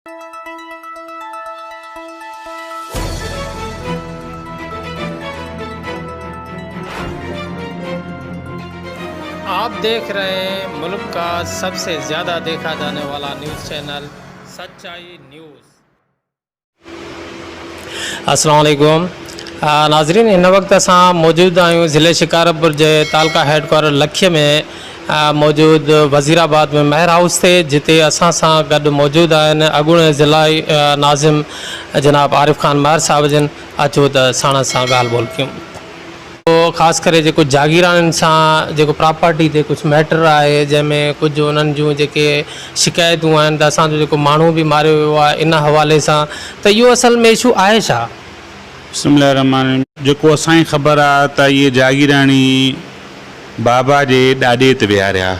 आप देख रहे हैं मुल्क का सबसे ज़्यादा देखा जाने वाला न्यूज़ चैनल सच्चाई न्यूज़। अस्सलाम वालेकुम नाज़रीन, इन वक्त असां मौजूद आहियूं ज़िले शिकारपुर के तालका हेडक्वार्टर लखीअ में मौजूद वज़ीराबाद में महर हाउस थे, जिते असां सां गॾु मौजूद आहिनि अॻूणे ज़िलाई नाज़िम जनाब आरिफ़ खान महर साहब जन। अचो त साण सां ॻाल्हि ॿोल कयूं। तो ख़ासि करे जेको जागीराननि सां जेको प्रॉपर्टी ते कुछ मैटर आहे, जंहिंमें कुझु उन्हनि जूं जेके शिकायतूं आहिनि त असांजो जेको माण्हू बि मारियो वियो आहे, इन हवाले सां त इहो असल में इशू आहे छा? बिस्मिल्लाहिर्रहमानिर्रहीम। जेको असांजी ख़बर आहे त इहे जागीरानी बाबा जे ॾाॾे ते विया रहिया।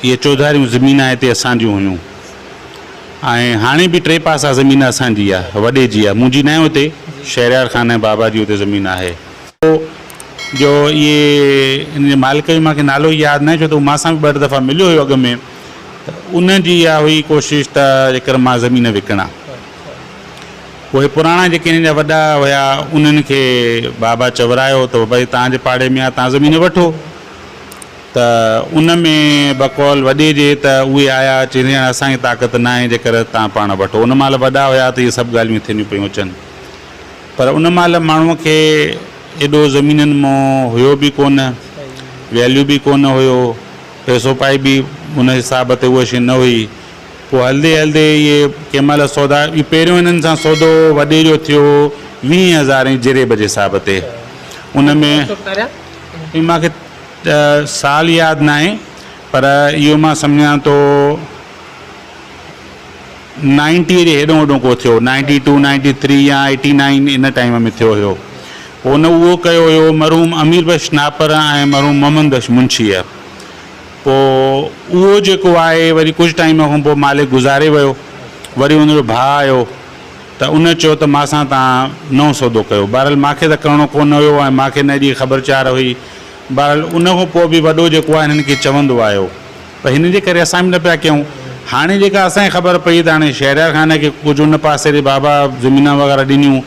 इहे चौधारियूं ज़मीन हिते असांजियूं हुयूं ऐं हाणे बि 3 पासा ज़मीन असांजी आहे, वॾे जी आहे। मुंहिंजी न आहे हुते, शहरयार ख़ान ऐं बाबा जी हुते ज़मीन आहे। जो ये इन मालिक जो मूंखे नालो यादि न आहे, छो त उहो मां सां बि 2 दफ़ा मिलियो हुयो अॻु में। त उनजी इहा हुई कोशिशि त जेकर मां ज़मीन विकिणां। उहे पुराणा जेके हिन जा वॾा हुया, उन्हनि खे बाबा चवरायो त भई तव्हांजे पाड़े में आहे, तव्हां ज़मीन वठो। त उन में बकौल वॾे जे त उहे आया चवंदी असांखे ताक़त न आहे, जेकर तव्हां पाण वठो। उन महिल वॾा हुया त इहे सभु ॻाल्हियूं थियणियूं पियूं अचनि, पर उन महिल माण्हूअ खे एॾो ज़मीननि मां हुयो बि कोन, वैल्यू बि कोन हुयो, पैसो पाई बि उन हिसाब ते उहा शइ न हुई। पोइ हलंदे हलंदे इहे कंहिं महिल सौदा, इहो पहिरियों हिननि सां सौदो वॾे जो थियो 20,000 जरेब जे हिसाब ते। उन में मूंखे साल यादि न आहे, पर इहो मां सम्झां थो 90 जे हेॾो होॾो को थियो, 92, 93 या 89 इन टाइम में थियो हुयो। उन उहो कयो हुयो मरहूम अमीर बख्श नापर ऐं मरहूम मोहम्मद बख्श मुंशीअ। पोइ उहो जेको आहे वरी कुझु टाइम खां पोइ मालिक गुज़ारे वियो। वरी उनजो भाउ आयो त उन चयो त मां सां तव्हां नओं सौदो कयो। बहरहाल मूंखे त करिणो कोन हुयो ऐं मूंखे न एॾी ख़बरचार हुई। बहरहाल उन खां पोइ बि वॾो जेको आहे हिननि खे चवंदो आयो, त हिन जे करे असां बि न पिया कयूं। हाणे जेका असांखे ख़बर पई त हाणे शहरयार ख़ान खे कुझु उन पासे ते बाबा ज़मीन वग़ैरह ॾिनियूं,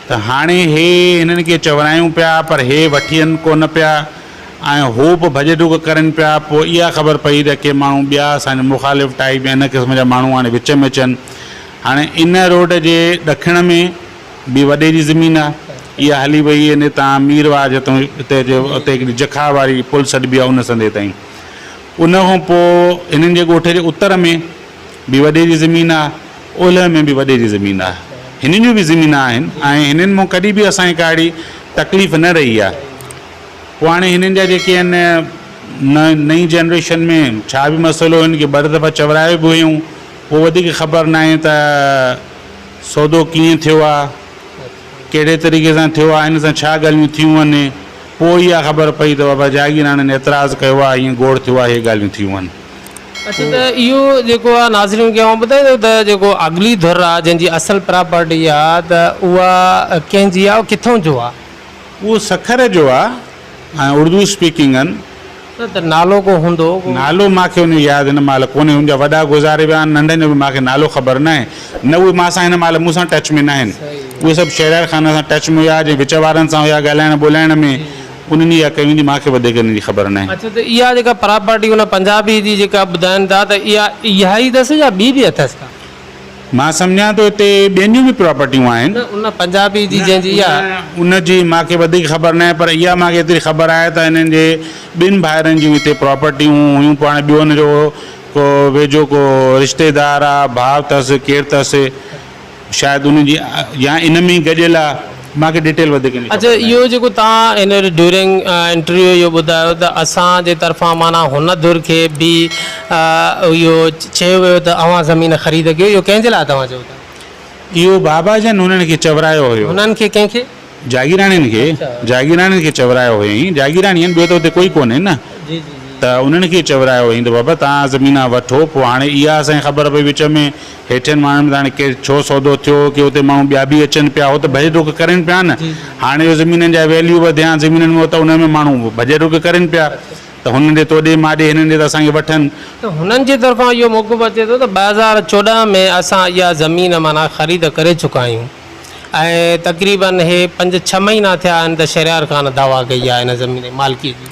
त हाणे हे हिननि खे चवरायूं पिया, पर हे वठियनि कोन पिया ऐं हो बि भॼ डुक करनि पिया। पोइ इहा ख़बर पई त के माण्हू ॿिया असांजे मुखालिफ़ टाइप या इन क़िस्म जा माण्हू हाणे विच में अचनि। हाणे इन रोड जे ॾखिण में बि वॾे जी ज़मीन आहे, इहा हली वई अने तव्हां मीरवाज हिते उते हिकिड़ी जखा वारी पुल सॾिबी आहे उन संदे ताईं। उन खां पोइ हिननि जे ॻोठ जे उत्तर में बि वॾे जी ज़मीन आहे, ओलह में बि वॾे जी ज़मीन आहे। हिननि जूं बि ज़मीन आहिनि ऐं हिननि मां कॾहिं बि असांखे काड़ी तकलीफ़ न रही आहे। पोइ हाणे हिननि जा जेके आहिनि नई जनरेशन में छा बि मसइलो हिन खे 2 दफ़ा चवरायो बि हुयूं, पोइ वधीक ख़बर न आहे त सौदो कीअं थियो आहे, कहिड़े तरीक़े सां थियो आहे, हिन सां छा ॻाल्हियूं थियूं आहिनि। पोइ इहा ख़बर पई त बाबा जागीराननि एतिराज़ु कयो आहे, हीअं गोड़ थियो आहे, इहे ॻाल्हियूं थियूं आहिनि। अच्छा, त इहो जेको आहे नाज़रीन खे ॿुधाईंदो त जेको अॻिली धुर आहे जंहिंजी असल प्रॉपर्टी आहे त उहा कंहिंजी आहे, किथां जो आहे? उहो सखर जो आहे ऐं उर्दू स्पीकिंग आहिनि। त नालो को हूंदो? नालो मूंखे हुन यादि हिन महिल कोन्हे, हुनजा वॾा गुज़ारे विया आहिनि, नंढनि जो बि मूंखे नालो ख़बर न आहे। न उहे मां सां हिन महिल मूं सां टच में न आहिनि, उहे सभु शहरयार ख़ान सां टच में हुया, जे विच वारनि सां हुया ॻाल्हाइण ॿोलाइण में, उन्हनि इहा कयूं जी मूंखे वधीक हिन जी ख़बर न आहे। अच्छा, त इहा जेका प्रॉपर्टी उन पंजाबी जी जेका ॿुधाइनि था त इहा ई अथसि या ॿी बि अथसि का? मां सम्झां थो हिते ॿियनि जूं बि प्रॉपर्टियूं आहिनि। उन पंजाबी जी जंहिंजी आहे उनजी मूंखे वधीक ख़बर न आहे, पर इहा मूंखे एतिरी ख़बर आहे त हिननि जे 2 भाइरनि जूं हिते प्रॉपर्टियूं हुयूं। पोइ हाणे ॿियो हुनजो को वेझो को रिश्तेदार आहे, भाउ अथसि, केरु अथसि, शायदि उनजी या इन में ई गॾियल आहे, मूंखे डिटेल वधीक। अच्छा, इहो जेको तव्हां इन ड्यूरिंग इंटरव्यू इहो ॿुधायो त असांजे तरफ़ां माना हुन धुर खे बि इहो चयो वियो त अवां ज़मीन ख़रीद कयो, इहो कंहिंजे लाइ तव्हां चओ था? इहो बाबा जन हुननि खे चवरायो हुयो। हुननि खे कंहिंखे? जागीराणियुनि खे, जागीराणियुनि खे चवरायो हुयईं। जागीराणी आहिनि, ॿियो त हुते कोई कोन्हे न। जी जी। त उन्हनि खे चवरायो हुयईं त बाबा तव्हां ज़मीन वठो। पोइ हाणे इहा असांखे ख़बर पई विच में हेठिनि माण्हुनि में हाणे केरु छो सौदो थियो, की हुते माण्हू ॿिया बि अचनि पिया, हो त भॼ डुक करनि पिया न। हाणे ज़मीननि जा वैल्यू वधिया ज़मीननि में, त उन में माण्हू भॼ डुक करनि पिया। त हुननि जे तोॾे माॾे हिननि जे त असांखे वठनि। त हुननि जी तरफ़ां इहो मौक़िफ़ अचे थो त 2014 में असां इहा ज़मीन माना ख़रीद करे चुका आहियूं ऐं तक़रीबन हे 5-6 महीना थिया आहिनि त शहरियार खान दावा कई आहे हिन ज़मीन जी मालिकी जी।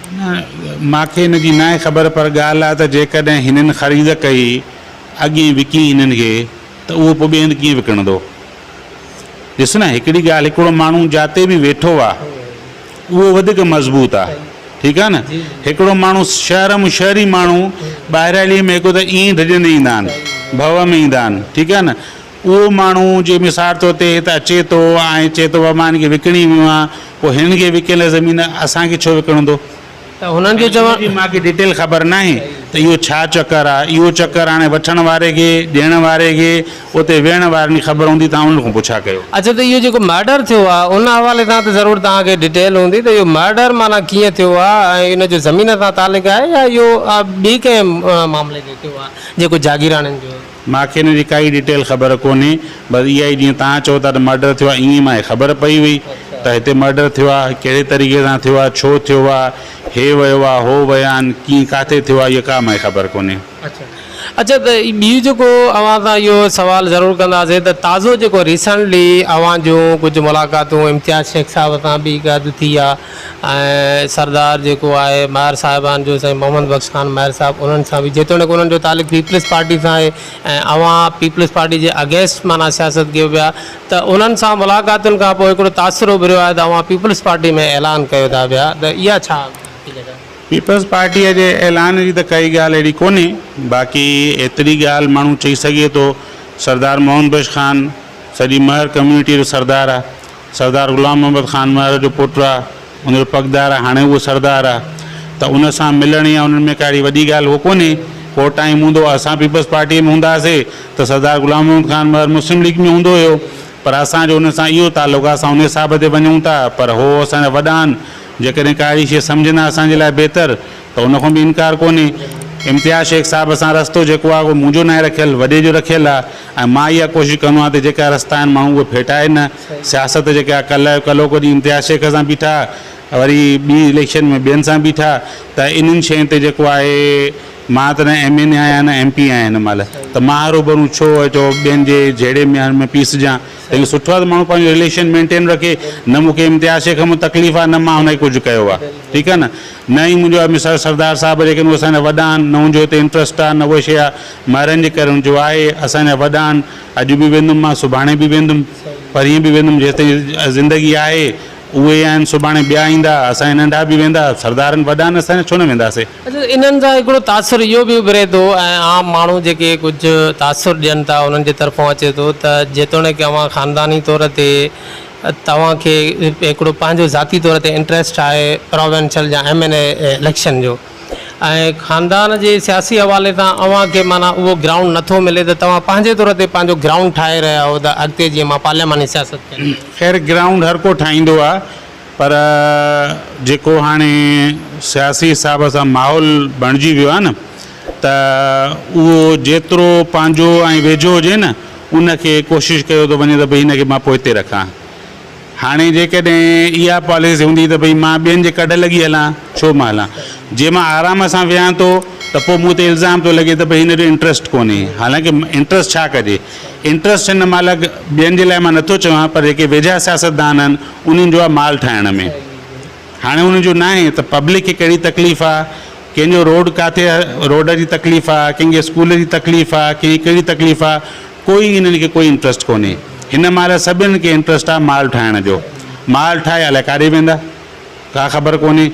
मूंखे हिन जी न आहे ख़बर, पर ॻाल्हि आहे त जेकॾहिं हिननि ख़रीद कई अॻे विकी हिननि खे त उहो पोइ ॿिए हंधि कीअं विकिणंदो? ॾिस न, हिकिड़ी ॻाल्हि, हिकिड़ो माण्हू जिते बि वेठो आहे उहो वधीक मज़बूत आहे, ठीकु आहे न। हिकिड़ो माण्हू शहरी माण्हू ॿाहिरां में हिकु त ईअं डिॼंदे ईंदा आहिनि, भव में ईंदा आहिनि, ठीकु आहे न। उहो माण्हू जे मिसाल तौर ते हिते अचे थो ऐं चए थो बाबा हिन खे विकिणी वियो आहे, पोइ हिन खे विकियल ज़मीन असांखे छो विकिणंदो? त हुननि जो चवण, मूंखे डिटेल ख़बर न आहे त इहो छा चकर आहे। इहो चकर हाणे वठण वारे खे, ॾियण वारे खे, उते वेहण वारनि खे ख़बर हूंदी, तव्हां उन खां पुछा कयो। अच्छा, त इहो जेको मर्डर थियो आहे उन हवाले सां त ज़रूरु तव्हांखे डिटेल हूंदी त इहो मर्डर माना कीअं थियो आहे ऐं इन जो ज़मीन सां तालुक आहे या इहो ॿी कंहिं मामले ते थियो आहे जेको जागीराननि जो? मूंखे हिन जी काई डिटेल ख़बर कोन्हे, बसि इहा ई जीअं तव्हां चओ था त मर्डर थियो आहे, ईअं मां ख़बर पई हुई त हिते मर्डर थियो आहे, कहिड़े तरीक़े सां थियो आहे, छो थियो आहे, हे वियो आहे, हो विया आहिनि, कीअं किथे थियो आहे, इहा का मूंखे ख़बर कोन्हे। अच्छा, त ॿी जेको अवां सां इहो सुवाल ज़रूरु कंदासीं त ताज़ो जेको रिसेंटली अवां जूं कुझु मुलाक़ातूं इम्तियाज़ शेख साहिब सां बि गॾु थी आहे ऐं सरदार जेको आहे महर साहिबान जो साईं मोहम्मद बख़्श ख़ान महर साहिबु, उन्हनि सां बि जेतोणीकि उन्हनि जो तालुक़ु पीपल्स पार्टी सां आहे ऐं अवां पीपल्स पार्टी जे अगेंस्ट माना सियासत कयो पिया, त उन्हनि सां मुलाक़ातुनि खां पोइ हिकिड़ो तासिरो उभिरियो आहे त अवां पीपल्स पार्टी में ऐलान कयो था पिया, त इहा छा? पीपल्स पार्टीअ जे ऐलान जी त काई ॻाल्हि अहिड़ी कोन्हे, बाक़ी एतिरी ॻाल्हि माण्हू चई सघे थो सरदार मोहम्मद बख़्श ख़ान सॼी महर कम्यूनिटी जो सरदार आहे, सरदार ग़ुलाम मोहम्मद ख़ान महर जो पुटु आहे, उनजो पगदार आहे, हाणे उहो सरदार आहे, त उन सां मिलण या उन्हनि में काई वॾी ॻाल्हि उहो कोन्हे। को टाइम हूंदो असां पीपल्स पार्टीअ में हूंदा हुआसीं त सरदार ग़ुलाम मोहम्मद ख़ान महर मुस्लिम लीग में हूंदो हुयो, पर असांजो उन सां इहो तालुक़ु आहे, असां उन हिसाब ते वञूं था, पर हो असांजा वॾा आहिनि, जेकॾहिं काई शइ सम्झंदा असांजे लाइ बहितर त उन खां बि इनकार कोन्हे। इम्तियाज़ शेख साहिब सां रस्तो जेको आहे उहो मुंहिंजो न आहे रखियलु, वॾे जो रखियलु आहे ऐं मां इहा कोशिशि कंदो आहियां त जेका रस्ता आहिनि माण्हू उहे फेटाए न। सियासत जेका आहे कलो कॾहिं इम्तियाज़ शेख सां बीठा, वरी ॿी इलेक्शन में ॿियनि सां बीठा, त इन्हनि शयुनि ते जेको आहे मां त न MNA आहियां न MP आहियां हिन महिल, त मां हरूभरू छो अचो ॿियनि जे जहिड़े में पीसजां। लेकिन सुठो आहे त माण्हू पंहिंजो रिलेशन मेंटेन रखे, न मूंखे इम्तियाज़ शेख में तकलीफ़ आहे, न मां हुनखे कुझु कयो आहे, ठीकु आहे न। न ई मुंहिंजो मिसाल सरदार साहिब जेके उहे असांजा वॾा आहिनि, न हुनजो हिते इंट्रस्ट आहे, न उहा शइ आहे, महरनि जे करे हुनजो आहे, असांजा वॾा आहिनि, अॼु बि वेंदुमि मां, सुभाणे बि वेंदुमि, परीहं बि वेंदुमि, जेसिताईं ज़िंदगी आहे उहे आहिनि, सुभाणे ॿिया ईंदा, असांजा नंढा बि वेंदा, सरदारनि वॾा आहिनि, असांजा छो न वेंदासीं। अच्छा, इन्हनि सां हिकिड़ो तासुर इहो बि उभिरे थो ऐं आम माण्हू जेके कुझु तासुर ॾियनि था उन्हनि जे तरफ़ां अचे थो त जेतोणीकि अवां ख़ानदानी तौर ते तव्हांखे हिकिड़ो पंहिंजो ज़ाती तौर ते इंट्रस्ट आहे प्रोविंशियल या MNA इलेक्शन जो ऐं ख़ानदान जे सियासी हवाले सां अव्हांखे माना उहो ग्राउंड नथो मिले त तव्हां पंहिंजे तौर ते पंहिंजो ग्राउंड ठाहे रहिया आहियो त अॻिते जीअं मां पार्लियामानी सियासत कयां। ख़ैर ग्राउंड हर को ठाहींदो आहे, पर जेको हाणे सियासी हिसाब सां माहौल बणिजी वियो आहे न, त उहो जेतिरो पंहिंजो ऐं वेझो हुजे न उनखे कोशिशि कयो थो वञे त भई हिनखे मां पोइ हिते रखां। हाणे जेकॾहिं इहा पॉलिसी हूंदी त भई मां ॿियनि जे कॾ लॻी हलां, छो मां हलां, जे मां आराम सां वियां थो त पोइ मूं ते इल्ज़ाम थो लॻे त भई हिन जो इंट्रस्ट कोन्हे। हालांकि इंट्रस्ट छा कजे, इंट्रस्ट हिन महिल ॿियनि जे लाइ मां नथो चवां, पर जेके वेझा सियासतदान आहिनि उन्हनि जो आहे माल ठाहिण में। हाणे उनजो न आहे त पब्लिक खे कहिड़ी तकलीफ़ आहे, कंहिंजो रोड किथे रोड जी तकलीफ़ आहे, कंहिंखे स्कूल जी तकलीफ़ आहे, कंहिंजी कहिड़ी तकलीफ़ आहे, कोई इन्हनि खे कोई इंट्रस्ट कोन्हे। हिन महिल सभिनि खे इंट्रस्ट आहे माल ठाहिण जो। माल ठाहे अलाए काॾे वेंदा का ख़बर कोन्हे।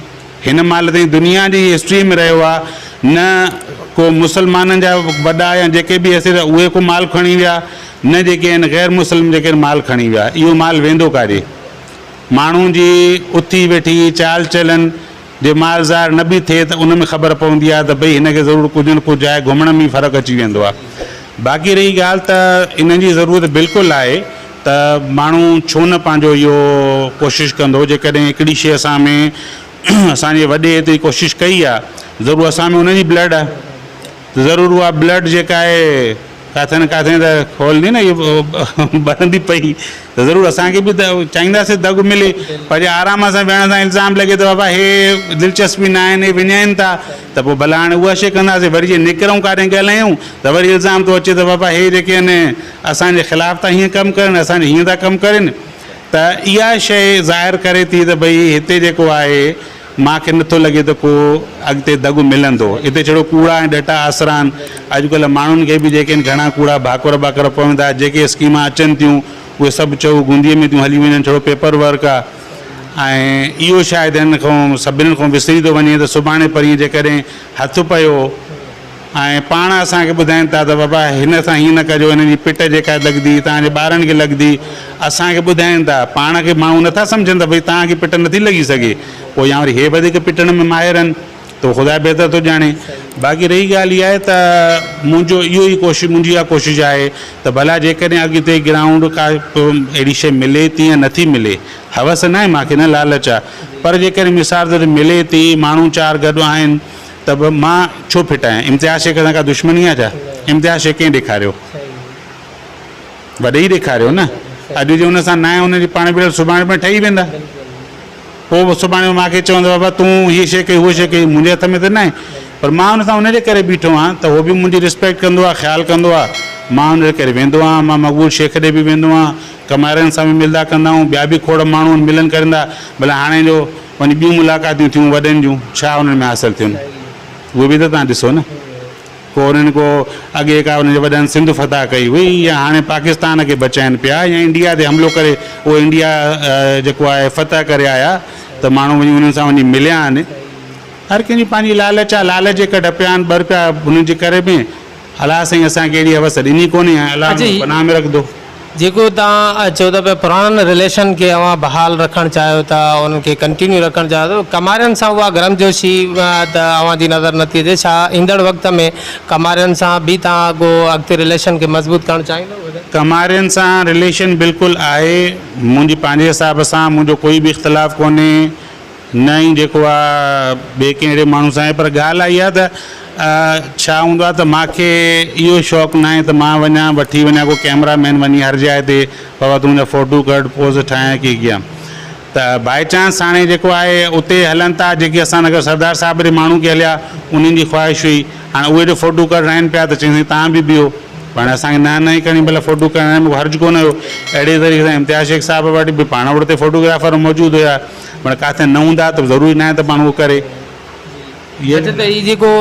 हिन महिल ताईं दुनिया जी हिस्ट्री में रहियो आहे न को मुसलमाननि जा वॾा या जेके बि असे उहे को माल खणी विया, न जेके आहिनि गैर मुस्लिम जेके माल खणी विया। इहो माल वेंदो काॾे? माण्हुनि जी उथी वेठी चाल चलन जे मालज़ार न बि थिए त उन में ख़बर पवंदी आहे त भई हिनखे ज़रूरु कुझु न कुझु आहे, घुमण में फ़र्क़ु अची वेंदो आहे। बाक़ी रही ॻाल्हि त इन जी ज़रूरत बिल्कुलु आहे त माण्हू छो न पंहिंजो इहो कोशिशि कंदो। जेकॾहिं हिकिड़ी शइ असां में असांजे वॾे एतिरी कोशिशि कई आहे, ज़रूरु असां में उनजी ब्लड आहे, ज़रूरु उहा ब्लड जेका आहे किथे न किथे त खोलंदी न इहो बनंदी पई त ज़रूरु असांखे बि चाहींदासीं दॻु मिले, पर जे आराम सां वेहण सां इल्ज़ाम लॻे त बाबा हे दिलचस्पी न आहिनि, हे विञाइनि था, त पोइ भला हाणे उहा शइ कंदासीं। वरी जे निकिरूं काॾे ॻाल्हायूं त वरी इल्ज़ाम थो अचे त बाबा हे जेके आहिनि असांजे ख़िलाफ़ु था हीअं कमु करनि, असांजे हीअं था कमु करनि। त इहा शइ ज़ाहिर करे थी त भई हिते जेको आहे मूंखे नथो लॻे त को अॻिते दॻु मिलंदो। हिते छड़ो कूड़ा ऐं डटा आसरा आहिनि। अॼुकल्ह माण्हुनि खे बि जेके आहिनि घणा कूड़ा भाकुर वाकुर पवंदा, जेके स्कीमां अचनि थियूं उहे सभु चओ गुंदीअ में थियूं हली वञनि, छड़ो पेपर वर्क आहे। ऐं इहो शायदि हिन खां सभिनी खां विसरी थो वञे त सुभाणे परीहं जेकॾहिं हथु पियो ऐं पाण असांखे ॿुधाइनि था त बाबा हिन सां हीअं न कजो, हिन जी पिट जेका लॻंदी तव्हांजे ॿारनि खे लॻंदी, असांखे ॿुधाइनि था। पाण खे माण्हू नथा सम्झनि त भई तव्हांखे पिट नथी लॻी सघे, पोइ या वरी हे वधीक पिटण में माहिर आहिनि, त ख़ुदा बहितर थो ॼाणे। बाक़ी रही ॻाल्हि इहा आहे त मुंहिंजो इहो ई मुंहिंजी इहा कोशिशि आहे त भला जेकॾहिं अॻिते ग्राउंड का अहिड़ी शइ मिले थी या नथी मिले, हवस न आहे मूंखे, न लालच आहे, पर जेकॾहिं मिसाल तौरु मिले थी, माण्हू चारि गॾु आहिनि, त बि मां छो फिटायां। इम्तियाज़ शेख सां का दुश्मनी आहे छा? इम्तियाज़ शेख कीअं ॾेखारियो? वॾे ई ॾेखारियो न। अॼु जे हुन सां न आहे, हुनजी पाण बि सुभाणे में ठही वेंदा। पोइ सुभाणे मूंखे चवंदो बाबा तूं हीअ शइ कई, उहा शइ कई, मुंहिंजे हथ में त न आहे, पर मां हुन सां हुनजे करे बीठो आहियां त उहो बि मुंहिंजी रिस्पेक्ट कंदो आहे, ख़्यालु कंदो आहे। मां हुनजे करे वेंदो आहियां, मां मक़बूल शेख ॾे बि वेंदो आहियां, कमारियुनि सां बि मिलंदा कंदा आहियूं, ॿिया बि खोड़ माण्हू मिलनि करंदा। भला हाणे जो वञी ॿियूं मुलाक़ातूं थियूं वॾनि जूं, छा हुननि में हासिलु थियूं, उहे बि त तव्हां ॾिसो न। को हुननि को अॻे का हुनजे वॾनि सिंध फतह कई हुई, या हाणे पाकिस्तान खे बचाइनि पिया, या इंडिया ते हमिलो करे उहो इंडिया जेको आहे फतह करे आया, त माण्हू वञी हुननि सां वञी मिलिया आहिनि। हर कंहिंजी पंहिंजी लालच आहे, लालच जे कढ पिया आहिनि ॿ रुपया हुननि जे करे में। अलाह साईं असांखे अहिड़ी हवस ॾिनी कोन्हे, अलाह पनाह में रखंदो। जेको तव्हां चओ था पिया पुराणनि रिलेशन खे अव्हां बहाल रखणु चाहियो था, उन्हनि खे कंटिन्यू रखणु चाहियो था, कमारियुनि सां उहा गर्मजोशी त अव्हां जी नज़र नथी अचे। छा ईंदड़ वक़्त में कमारियुनि सां बि तव्हां को अॻिते रिलेशन खे मज़बूत करणु चाहींदव? कमारियुनि सां रिलेशन बिल्कुलु आहे, मुंहिंजी पंहिंजे हिसाब सां मुंहिंजो कोई बि इख़्तिलाफ़ु कोन्हे, न ई जेको आहे ॿिए कंहिं अहिड़े माण्हू सां आहे। पर ॻाल्हि इहा आहे त छा हूंदो आहे त मूंखे इहो शौक़ु न आहे त मां वञा वठी वञा को कैमरामैन वञी हर जाइ ते बाबा तूं मुंहिंजा फ़ोटू कढ पोज़ ठाहियां की कयां। त बाए चांस हाणे जेको आहे उते हलनि था जेके असां अगरि सरदार साहिब जे माण्हू खे हलिया, उन्हनि जी ख़्वाहिश हुई, हाणे उहे जो फ़ोटू कढाइनि पिया त चवंदी तव्हां बि बीहो, पाण असांखे न ई करणी, भला फ़ोटू कढाइण में हर्ज कोन हुयो। अहिड़े तरीक़े सां इम्तियाज़ शेख साहिब वटि बि पाण वटि ते फ़ोटोग्राफर मौजूदु हुया, पर किथे न हूंदा त ज़रूरी न आहे त पाण उहो करे। अच्छा, त हीअ जेको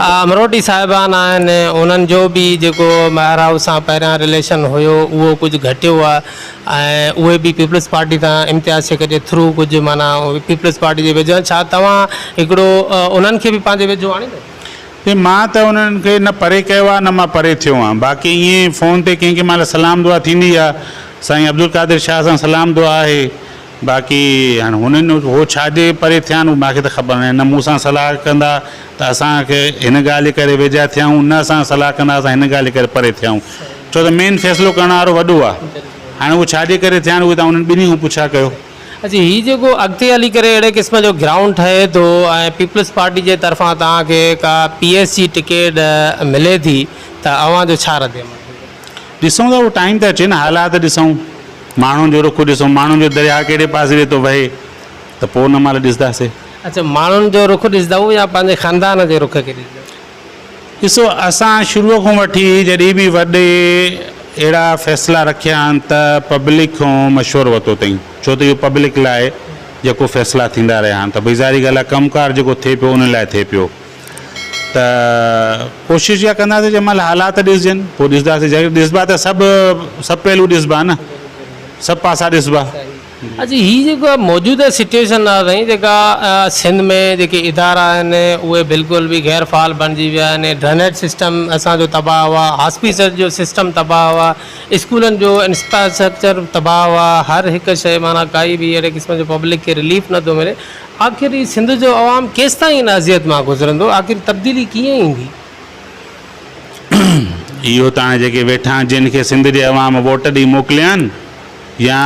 अमरोटी साहिबान आहिनि, उन्हनि जो बि जेको माहिर हाउस सां पहिरियां रिलेशन हुयो उहो कुझु घटियो आहे, ऐं उहे बि पीपल्स पार्टी सां इम्तियाज़ शेख जे थ्रू कुझु माना पीपल्स पार्टी जे वेझो। छा तव्हां हिकिड़ो उन्हनि खे बि पंहिंजे वेझो आणींदो? मां त उन्हनि खे न परे कयो आहे, न मां परे थियो आहियां। बाक़ी ईअं फ़ोन ते कंहिं महिल सलाम दुआ थींदी आहे, साईं अब्दुल कादिर शाह सां सलाम दुआ आहे। बाक़ी हाणे हुननि उहो छाजे परे थिया आहिनि मूंखे त ख़बर न आहे, न मूं सां सलाह कंदा त असांखे हिन ॻाल्हि करे वेझा थियाऊं, न असां सलाह कंदा असां हिन ॻाल्हि करे परे थियाऊं, छो त मेन फ़ैसिलो करण वारो वॾो आहे। हाणे उहो छाजे करे थिया आहिनि उहे तव्हां उन्हनि ॿिन्ही खां पुछा कयो। अच्छा, हीअ जेको अॻिते हली करे अहिड़े क़िस्म जो ग्राउंड ठहे थो ऐं पीपल्स पार्टी जे तरफ़ां तव्हांखे का PS जी टिकेट मिले थी, त अव्हां जो छा रद्द अमल? ॾिसूं था, उहो टाइम त अचे न, हालात ॾिसूं, माण्हुनि जो रुख ॾिसूं, माण्हुनि जो दरिया कहिड़े पासे वेठो वहे, त पोइ उन महिल ॾिसंदासीं। अच्छा, माण्हुनि जो रुख ॾिसंदव या पंहिंजे ख़ानदान जे रुख खे ॾिसंदव? ॾिसो, असां शुरूअ खां वठी जॾहिं बि वॾे अहिड़ा फ़ैसिला रखिया आहिनि त पब्लिक खां मशवरो वरितो अथई, छो त इहो पब्लिक लाइ जेको फ़ैसिला थींदा रहिया आहिनि, त भई ज़ाहिरी ॻाल्हि आहे कमुकारु जेको थिए पियो उन लाइ थिए पियो। त कोशिशि इहा कंदासीं जंहिं महिल हालात ॾिसजनि पोइ ॾिसंदासीं, जॾहिं ॾिसबा त सभु पहलू ॾिसबा न, सभु पासा ॾिसबा। अच्छा, हीअ जेको मौजूदा सिचुएशन आहे साईं, जेका सिंध में जेके इदारा आहिनि उहे बिल्कुलु बि गैर फ़ाल बणिजी विया आहिनि, ड्रेनेज सिस्टम असांजो तबाह हुआ, हॉस्पिटल जो सिस्टम तबाह हुआ, स्कूलनि जो इंफ्रास्ट्रक्चर तबाह हुआ, हर हिकु शइ माना काई बि अहिड़े क़िस्म जो पब्लिक खे रिलीफ नथो मिले। आख़िर ही सिंध जो अवाम केसि ताईं इन अज़ियत मां गुज़रंदो? आख़िर तब्दीली कीअं ईंदी? इहो त हाणे जेके वेठा आहिनि, जिन खे सिंध जे अवाम वोट ॾेई मोकिलिया आहिनि या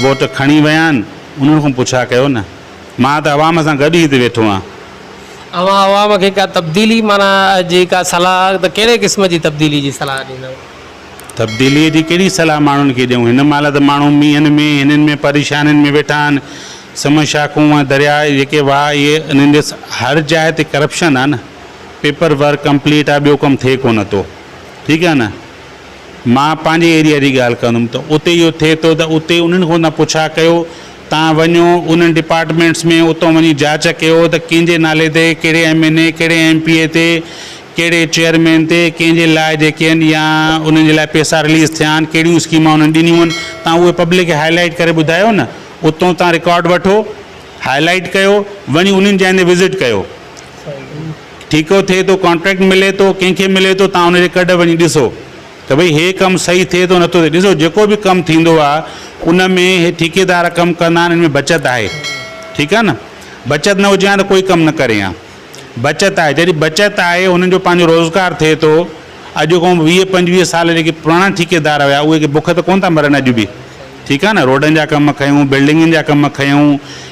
वोट खणी विया आहिनि, उन्हनि खां पुछा कयो न। मां त अवाम सां गॾु ई हिते वेठो आहियां। अवाम खे का तब्दीली माना जी का सलाह, त कहिड़े क़िस्म जी तब्दीली जी सलाह ॾींदव? तब्दीलीअ जी कहिड़ी सलाह माण्हुनि खे ॾियूं? हिन महिल त माण्हू मींहनि में हिननि में परेशानियुनि में वेठा आहिनि। समशाखूं ऐं दरिया जेके वाह इहे इन्हनि जे हर जाइ ते करप्शन आहे न। पेपर वर्क कंप्लीट आहे, ॿियो कमु थिए कोन थो। ठीकु आहे न। मां पंहिंजे एरिया जी ॻाल्हि कंदुमि त उते इहो थिए थो त उते उन्हनि खां न पुछा कयो। तव्हां वञो उन्हनि डिपार्टमेंट्स में, उतां वञी जांच कयो त कंहिंजे नाले ते, कहिड़े MNA, कहिड़े MPA ते, कहिड़े चेयरमैन ते, कंहिंजे लाइ जेके आहिनि या उन्हनि जे लाइ पैसा रिलीज़ थिया आहिनि, कहिड़ियूं स्कीमां उन्हनि ॾिनियूं आहिनि, तव्हां उहे पब्लिक खे हाईलाइट करे ॿुधायो न। उतां तव्हां रिकॉर्ड वठो, हाईलाइट कयो, वञी उन्हनि जॻहियुनि ते विज़िट कयो। ठीकु थिए थो, कॉन्ट्रैक्ट मिले थो, कंहिंखे मिले थो, तव्हां उनजे कॾ वञी ॾिसो त भई हे कमु सही थिए थो नथो थिए। ॾिसो जेको बि कमु थींदो आहे उन में हे ठेकेदार कमु कंदा आहिनि, हिन में बचत आहे। ठीकु आहे न। बचत न हुजे हा त कोई कमु न करे हा। बचत आहे, जॾहिं बचत आहे उन्हनि जो पंहिंजो रोज़गारु थिए थो। अॼु खां 20-25 साल जेके पुराणा ठेकेदार हुया उहे बुख त कोन था मरनि अॼु बि। ठीकु आहे न। रोडनि जा कमु खयूं, बिल्डिंगुनि जा कमु खयूं,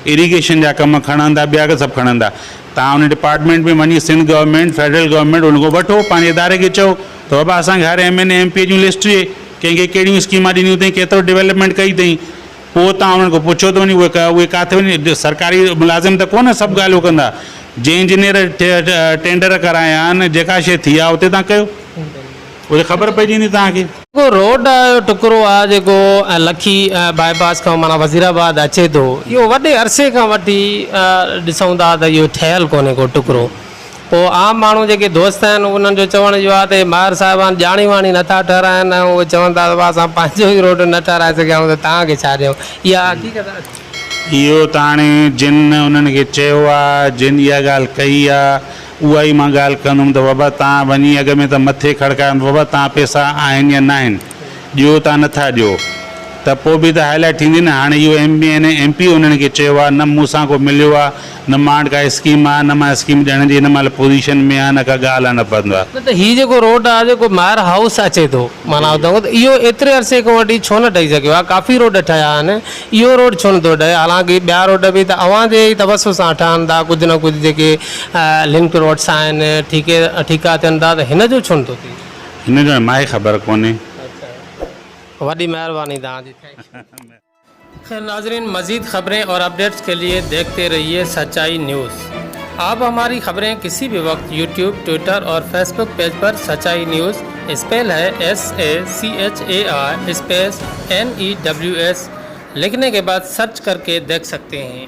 इरीगेशन जा कमु खणंदा, ॿिया के सभु खणंदा। तव्हां उन डिपार्टमेंट में वञी सिंध गवर्नमेंट, फेडरल गवर्नमेंट उनखां वठो, पंहिंजे इदारे खे चओ त बाबा असांखे हर MNA MPA जूं लिस्ट ॾिए, कंहिंखे कहिड़ियूं स्कीमां ॾिनियूं अथई, केतिरो डेवलपमेंट कई अथई। पोइ तव्हां उन्हनि खां पुछो त वञी उहे किथे वञी। सरकारी मुलाज़िम त कोन सभु ॻाल्हियूं कंदा। जंहिं इंजीनियर टेंडर कराया आहिनि, जेका शइ थी आहे उते तव्हां कयो, उहे ख़बर पइजी वेंदी तव्हांखे। जेको रोड जो टुकड़ो आहे जेको लखी बाईपास खां माना वज़ीराबाद अचे थो, इहो वॾे अरसे खां वठी ॾिसूं था त इहो ठहियलु कोन्हे को टुकड़ो। पोइ आम माण्हू जेके दोस्त आहिनि उन्हनि जो चवण जो आहे त मार साहिबान ॼाणी वाणी नथा ठहिराइनि ऐं उहे चवनि था त असां पंहिंजो ई रोड न ठहिराए सघियाऊं त तव्हांखे छा ॾियूं। इहा हक़ीक़त आहे। इहो त हाणे जिन उन्हनि खे चयो आहे, जिन इहा ॻाल्हि कई आहे, उहा ई मां ॻाल्हि कंदुमि त बाबा तव्हां वञी अॻ में त मथे खड़कायो बाबा तव्हां पैसा आहिनि या न आहिनि, ॾियो तव्हां नथा ॾियो, त पोइ बि त हाईलाइट थींदी न। हाणे इहो MNA MP उन्हनि खे चयो आहे, न मूंसां को मिलियो आहे, न मां वटि का स्कीम आहे, न मां स्कीम ॾियण जी हिन महिल पोज़ीशन में आहे, न का ॻाल्हि आहे, न पवंदो आहे। न त हीउ जेको रोड आहे जेको मायर हाउस अचे थो माना त इहो एतिरे अरसे खां वठी छो न ठही सघियो आहे? काफ़ी रोड ठहिया आहिनि, इहो रोड छो नथो ठहे? हालांकि ॿिया रोड बि त अव्हां जे ई तवसु सां ठहनि था, कुझु न कुझु जेके लिंक रोड्स आहिनि, ठीका थियनि था, त हिन जो छो नथो थिए? हिन जो मां ख़बर कोन्हे। वॾी महिरबानी तव्हांजी। खैर नाजरीन, मज़ीद खबरें और अपडेट्स के लिए देखते रहिए सच्चाई न्यूज़। आप हमारी खबरें किसी भी वक्त YouTube, ट्विटर और फेसबुक पेज पर सच्चाई न्यूज़ स्पेल है SACHAI स्पेस NEWS लिखने के बाद सर्च करके देख सकते हैं।